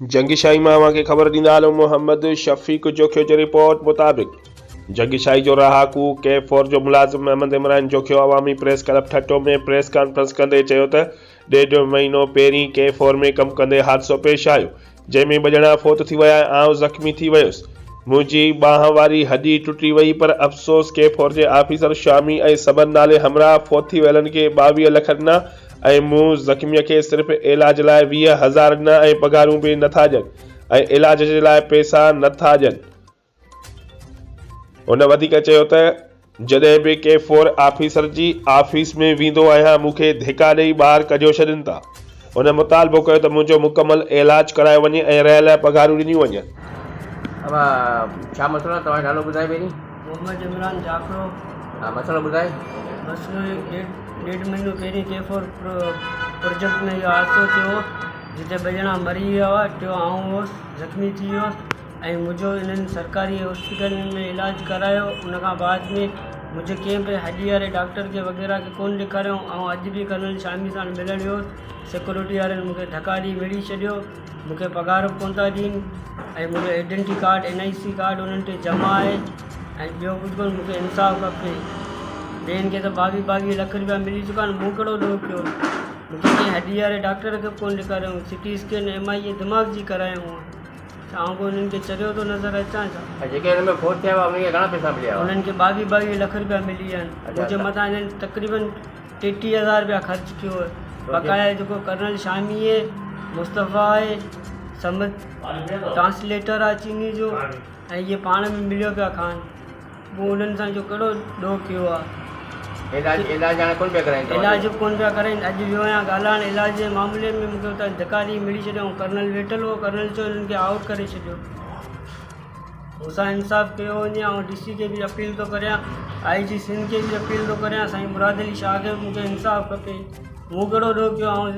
जंगीशाही में अवां खे ख़बर ॾींदा हलो। मोहम्मद शफ़ीक जोखियो जी रिपोर्ट मुताबिक़ जंगीशाही जो रहाकू K4 जो मुलाज़िम अहमद इमरान जोखियो अवामी प्रेस क्लब ठट्टो में प्रेस कॉन्फ्रेंस कंदे चयो त 1.5 महीनो पहिरीं K4 में कमु कंदे हादसो पेश आयो, जंहिंमें 2 ॼणा फोत थी विया ऐं आउं ज़ख़्मी थी वियुसि। मुंहिंजी बांह वारी हॾी टुटी वई, पर अफ़सोस K4 जे ऑफिसर शामी ऐं सबन नाले हमराह फोत थी वियलनि खे 22 लख ॾिना ऐं मूं ज़ख़्मीअ खे सिर्फ़ इलाज लाइ 20,000 ॾिना ऐं पगारूं बि नथा ॾियनि ऐं इलाज जे लाइ पैसा नथा ॾियनि। उन वधीक चयो त जॾहिं बि K4 ऑफिसर जी ऑफिस में वेंदो आहियां, मूंखे धिका ॾेई ॿाहिरि कढियो छॾनि था। उन मुतालबो कयो त मुंहिंजो मुकमल इलाज करायो वञे ऐं रहियल पगारूं ॾिनियूं वञनि। अब छा मसलो तव्हां नालो ॿुधाए पहिरीं? मोहम्मद इमरान जाफ़रो। मसलो ॿुधाए। मसलो 1.5 महीनो पहिरीं K4 प्रोजेक्ट में इहो हादसो थियो जिते 2 ॼणा मरी विया हुआ, टियों आउं हुउसि, ज़ख़्मी थी वियुसि ऐं मुंहिंजो इन्हनि सरकारी हॉस्पिटल में इलाज करायो। उन खां बाद में मुंहिंजे कंहिं बि हॾी वारे डॉक्टर खे वग़ैरह खे कोन ॾेखारियो ऐं अॼु बि कर्नल शामी सां मिलण वियो। सिक्योरिटी वारनि मूंखे धका ॾेई मिली छॾियो, मूंखे पगार बि कोन था ॾियनि ऐं मुंहिंजो आइडेंटिटी कार्ड NIC कार्ड उन्हनि ते जमा आहे ऐं ॿियो कुझु कोन। मूंखे इंसाफ़ खपे। ॿियनि खे त 22 लख रुपया मिली चुका आहिनि, मूं कहिड़ो ॾोह कयो? मूंखे कंहिं हॾी वारे डॉक्टर खे कोन ॾेखारियो, CT स्कैन MRI दिमाग़ जी करायूं, आउं को उन्हनि खे चरियो थो नज़र अचां छा? जेके हिन में फोत थिया हुआ उन्हनि खे घणा पैसा मिलिया? उन्हनि खे 22 लख रुपया मिली विया आहिनि। मुंहिंजे मथां हिननि तक़रीबन 33,000 रुपया ख़र्च कयो आहे। बक़ाया जेको कर्नल शामी आहे, मुस्तफ़ा आहे, समद ट्रांसलेटर आहे चीनी जो, ऐं इहे पाण में मिलियो पिया खान। मूं उन्हनि सां जो कहिड़ो ॾोह कयो आहे? इलाज हाणे कोन पिया कराइनि? इलाज कोन पिया कराइनि। अॼु वियो आहियां ॻाल्हाइण इलाज जे मामले में, मूंखे हुतां धका ॾेई मिली छॾियो। कर्नल वेठल हो, कर्नल चयो हिननि खे आउट करे छॾियो। मूंसां इंसाफ़ कयो वञे। ऐं DC खे बि अपील थो करियां, IG सिंध खे बि अपील थो करियां, साईं मुराद अली शाह खे मूंखे इंसाफ़ खपे। मूं कहिड़ो ॾोह कयो?